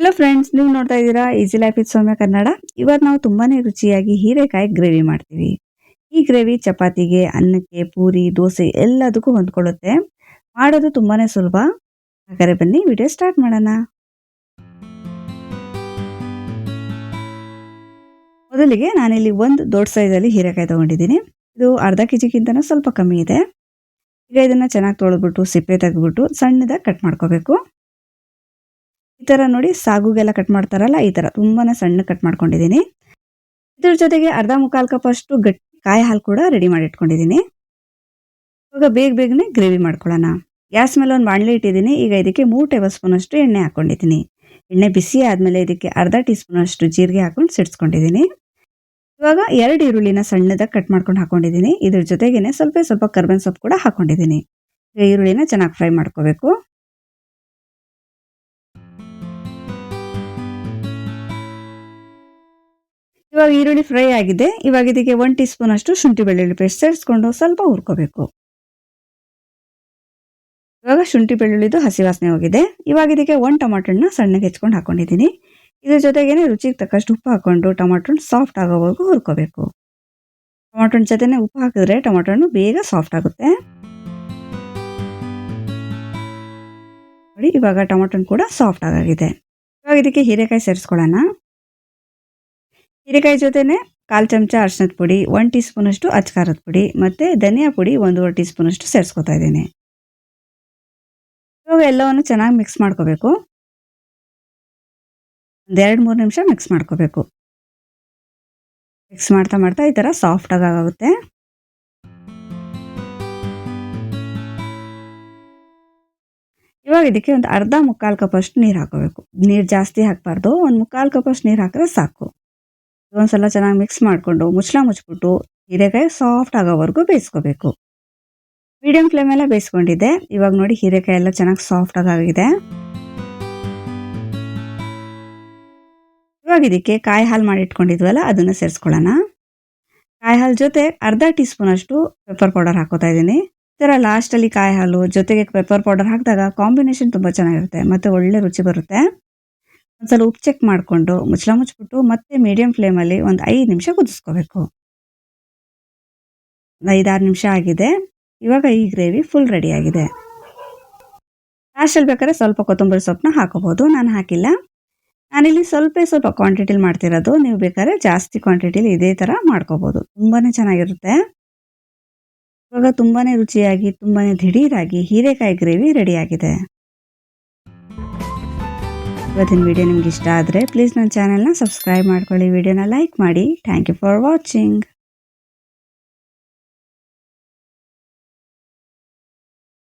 Hello friends, ನೀವು ನೋಡ್ತಾ ಇದ್ದೀರಾ ಈಸಿ ಲೈಫ್ ವಿತ್ ಸೌಮ್ಯ ಕನ್ನಡ. ಇವತ್ತು ನಾವು ತುಂಬಾನೇ ರುಚಿಯಾಗಿ ಹೀರೆಕಾಯಿ ಗ್ರೇವಿ ಮಾಡ್ತೀವಿ. ಈ ಗ್ರೇವಿ ಚಪಾತಿಗೆ, ಅನ್ನಕ್ಕೆ, ಪೂರಿ, ದೋಸೆ ಎಲ್ಲದಕ್ಕೂ ಹೊಂದ್ಕೊಳ್ಳುತ್ತೆ. ಮಾಡೋದು ತುಂಬಾನೇ ಸುಲಭ. ಹಾಗಾದ್ರೆ ಬನ್ನಿ ವಿಡಿಯೋ ಸ್ಟಾರ್ಟ್ ಮಾಡೋಣ. ಮೊದಲಿಗೆ ನಾನಿಲ್ಲಿ ಒಂದು ದೊಡ್ಡ ಸೈಜಲ್ಲಿ ಹೀರೆಕಾಯಿ ತಗೊಂಡಿದ್ದೀನಿ. ಇದು ಅರ್ಧ ಕೆಜಿಗಿಂತನೂ ಸ್ವಲ್ಪ ಕಮ್ಮಿ ಇದೆ. ಈಗ ಇದನ್ನ ಚೆನ್ನಾಗಿ ತೊಳೆದ್ಬಿಟ್ಟು ಸಿಪ್ಪೆ ತೆಗೆದ್ಬಿಟ್ಟು ಸಣ್ಣದಾಗಿ ಕಟ್ ಮಾಡ್ಕೋಬೇಕು. ಈ ತರ ನೋಡಿ, ಸಾಗುಗೆಲ್ಲ ಕಟ್ ಮಾಡ್ತಾರಲ್ಲ, ಈ ತರ ತುಂಬಾನೇ ಸಣ್ಣ ಕಟ್ ಮಾಡ್ಕೊಂಡಿದ್ದೀನಿ. ಇದ್ರ ಜೊತೆಗೆ ಅರ್ಧ ಮುಕ್ಕಾಲ್ ಕಪ್ ಅಷ್ಟು ಗಟ್ಟಿ ಕಾಯಿ ಹಾಲು ಕೂಡ ರೆಡಿ ಮಾಡಿ ಇಟ್ಕೊಂಡಿದ್ದೀನಿ. ಇವಾಗ ಬೇಗನೆ ಗ್ರೇವಿ ಮಾಡ್ಕೊಳ್ಳೋಣ. ಗ್ಯಾಸ್ ಮೇಲೆ ಒಂದು ಬಾಣಲೆ ಇಟ್ಟಿದ್ದೀನಿ. ಈಗ ಇದಕ್ಕೆ 3 ಟೇಬಲ್ ಸ್ಪೂನ್ ಅಷ್ಟು ಎಣ್ಣೆ ಹಾಕೊಂಡಿದ್ದೀನಿ. ಎಣ್ಣೆ ಬಿಸಿ ಆದ್ಮೇಲೆ ಇದಕ್ಕೆ ಅರ್ಧ ಟೀ ಸ್ಪೂನ್ ಅಷ್ಟು ಜೀರಿಗೆ ಹಾಕೊಂಡು ಸಿಡಿಸ್ಕೊಂಡಿದ್ದೀನಿ. ಇವಾಗ 2 ಈರುಳ್ಳಿನ ಸಣ್ಣದಾಗಿ ಕಟ್ ಮಾಡ್ಕೊಂಡು ಹಾಕೊಂಡಿದ್ದೀನಿ. ಇದ್ರ ಜೊತೆಗೇನೆ ಸ್ವಲ್ಪ ಕರ್ಬೇವಿನ ಸೊಪ್ಪು ಕೂಡ ಹಾಕೊಂಡಿದ್ದೀನಿ. ಈಗ ಈರುಳ್ಳಿನ ಚೆನ್ನಾಗಿ ಫ್ರೈ ಮಾಡ್ಕೋಬೇಕು. ಇವಾಗ ಈರುಳ್ಳಿ ಫ್ರೈ ಆಗಿದೆ. ಇವಾಗ ಇದಕ್ಕೆ 1 ಟೀ ಸ್ಪೂನ್ ಅಷ್ಟು ಶುಂಠಿ ಬೆಳ್ಳುಳ್ಳಿ ಪೇಸ್ಟ್ ಸೇರಿಸ್ಕೊಂಡು ಸ್ವಲ್ಪ ಹುರ್ಕೋಬೇಕು. ಇವಾಗ ಶುಂಠಿ ಬೆಳ್ಳುಳ್ಳಿದು ಹಸಿ ವಾಸನೆ ಹೋಗಿದೆ. ಇವಾಗ ಇದಕ್ಕೆ 1 ಟೊಮಾಟೋನ ಸಣ್ಣಗೆ ಹೆಚ್ಕೊಂಡು ಹಾಕೊಂಡಿದ್ದೀನಿ. ಇದ್ರ ಜೊತೆಗೇನೆ ರುಚಿಗೆ ತಕ್ಕಷ್ಟು ಉಪ್ಪು ಹಾಕೊಂಡು ಟೊಮಾಟೋನ ಸಾಫ್ಟ್ ಆಗೋವರೆಗೂ ಹುರ್ಕೋಬೇಕು. ಟೊಮಾಟೋನ ಜೊತೆನೆ ಉಪ್ಪು ಹಾಕಿದ್ರೆ ಟೊಮಾಟೋನು ಬೇಗ ಸಾಫ್ಟ್ ಆಗುತ್ತೆ. ನೋಡಿ, ಇವಾಗ ಟೊಮಾಟೋನ ಕೂಡ ಸಾಫ್ಟ್ ಆಗಿದೆ. ಇವಾಗ ಇದಕ್ಕೆ ಹೀರೆಕಾಯಿ ಸೇರಿಸ್ಕೊಳ್ಳೋಣ. ಹೀರೆಕಾಯಿ ಜೊತೆನೆ 1/4 ಚಮಚ ಅರಿಶಿನದ ಪುಡಿ, 1 ಟೀ ಸ್ಪೂನ್ ಅಷ್ಟು ಅಚ್ಕಾರದ ಪುಡಿ ಮತ್ತೆ ಧನಿಯಾ ಪುಡಿ 1/2 ಟೀ ಸ್ಪೂನ್ ಅಷ್ಟು ಸೇರಿಸ್ಕೊತಾ ಇದ್ದೀನಿ. ಇವಾಗ ಎಲ್ಲವನ್ನು ಚೆನ್ನಾಗಿ ಮಿಕ್ಸ್ ಮಾಡ್ಕೋಬೇಕು. ಒಂದು 2-3 ನಿಮಿಷ ಮಿಕ್ಸ್ ಮಾಡ್ಕೋಬೇಕು. ಮಿಕ್ಸ್ ಮಾಡ್ತಾ ಈ ತರ ಸಾಫ್ಟ್ ಆಗುತ್ತೆ. ಇವಾಗ ಇದಕ್ಕೆ ಒಂದು ಅರ್ಧ ಮುಕ್ಕಾಲ್ ಕಪ್ ಅಷ್ಟು ನೀರು ಹಾಕೋಬೇಕು. ನೀರು ಜಾಸ್ತಿ ಹಾಕಬಾರ್ದು, ಒಂದು ಮುಕ್ಕಾಲ್ ಕಪ್ ಅಷ್ಟು ನೀರು ಹಾಕಿದ್ರೆ ಸಾಕು. ಒಂದ್ಸಲ ಚೆನ್ನಾಗಿ ಮಿಕ್ಸ್ ಮಾಡಿಕೊಂಡು ಮುಚ್ಚಿಬಿಟ್ಟು ಹೀರೆಕಾಯಿ ಸಾಫ್ಟ್ ಆಗೋವರೆಗೂ ಬೇಯಿಸ್ಕೋಬೇಕು. ಮೀಡಿಯಂ ಫ್ಲೇಮಲ್ಲೇ ಬೇಯಿಸ್ಕೊಂಡಿದ್ದೆ. ಇವಾಗ ನೋಡಿ, ಹೀರೆಕಾಯಿ ಎಲ್ಲ ಚೆನ್ನಾಗಿ ಸಾಫ್ಟ್ ಆಗಿದೆ. ಇವಾಗ ಇದಕ್ಕೆ ಕಾಯಿ ಹಾಲು ಮಾಡಿ ಇಟ್ಕೊಂಡಿದ್ವಲ್ಲ, ಅದನ್ನು ಸೇರಿಸ್ಕೊಳ್ಳೋಣ. ಕಾಯಿ ಹಾಲು ಜೊತೆ ಅರ್ಧ ಟೀ ಸ್ಪೂನ್ ಅಷ್ಟು ಪೆಪ್ಪರ್ ಪೌಡರ್ ಹಾಕೋತಾ ಇದ್ದೀನಿ. ಈ ಥರ ಲಾಸ್ಟಲ್ಲಿ ಕಾಯಿ ಹಾಲು ಜೊತೆಗೆ ಪೆಪ್ಪರ್ ಪೌಡರ್ ಹಾಕಿದಾಗ ಕಾಂಬಿನೇಷನ್ ತುಂಬ ಚೆನ್ನಾಗಿರುತ್ತೆ ಮತ್ತು ಒಳ್ಳೆ ರುಚಿ ಬರುತ್ತೆ. ಒಂದ್ಸಲ ಉಪ್ಪು ಚೆಕ್ ಮಾಡಿಕೊಂಡು ಮುಚ್ಚಿಬಿಟ್ಟು ಮತ್ತೆ ಮೀಡಿಯಂ ಫ್ಲೇಮಲ್ಲಿ ಒಂದು 5 ನಿಮಿಷ ಕುದಿಸ್ಕೋಬೇಕು. 5-6 ನಿಮಿಷ ಆಗಿದೆ. ಇವಾಗ ಈ ಗ್ರೇವಿ ಫುಲ್ ರೆಡಿ ಆಗಿದೆ. ಲಾಸ್ಟಲ್ಲಿ ಬೇಕಾದ್ರೆ ಸ್ವಲ್ಪ ಕೊತ್ತಂಬರಿ ಸೊಪ್ಪನ್ನ ಹಾಕೋಬಹುದು. ನಾನು ಹಾಕಿಲ್ಲ. ನಾನಿಲ್ಲಿ ಸ್ವಲ್ಪ ಕ್ವಾಂಟಿಟಿಲಿ ಮಾಡ್ತಿರೋದು. ನೀವು ಬೇಕಾದ್ರೆ ಜಾಸ್ತಿ ಕ್ವಾಂಟಿಟಿಲಿ ಇದೇ ಥರ ಮಾಡ್ಕೋಬಹುದು. ತುಂಬಾನೇ ಚೆನ್ನಾಗಿರುತ್ತೆ. ಇವಾಗ ತುಂಬಾನೇ ರುಚಿಯಾಗಿ ತುಂಬಾನೇ ದಿಢೀರಾಗಿ ಹೀರೆಕಾಯಿ ಗ್ರೇವಿ ರೆಡಿ ಆಗಿದೆ. ಇವತ್ತಿನ ವಿಡಿಯೋ ನಿಮ್ಗೆ ಇಷ್ಟ ಆದರೆ ಪ್ಲೀಸ್ ನನ್ನ ಚಾನೆಲ್ನ ಸಬ್ಸ್ಕ್ರೈಬ್ ಮಾಡ್ಕೊಳ್ಳಿ, ವಿಡಿಯೋನ ಲೈಕ್ ಮಾಡಿ. Thank you for watching.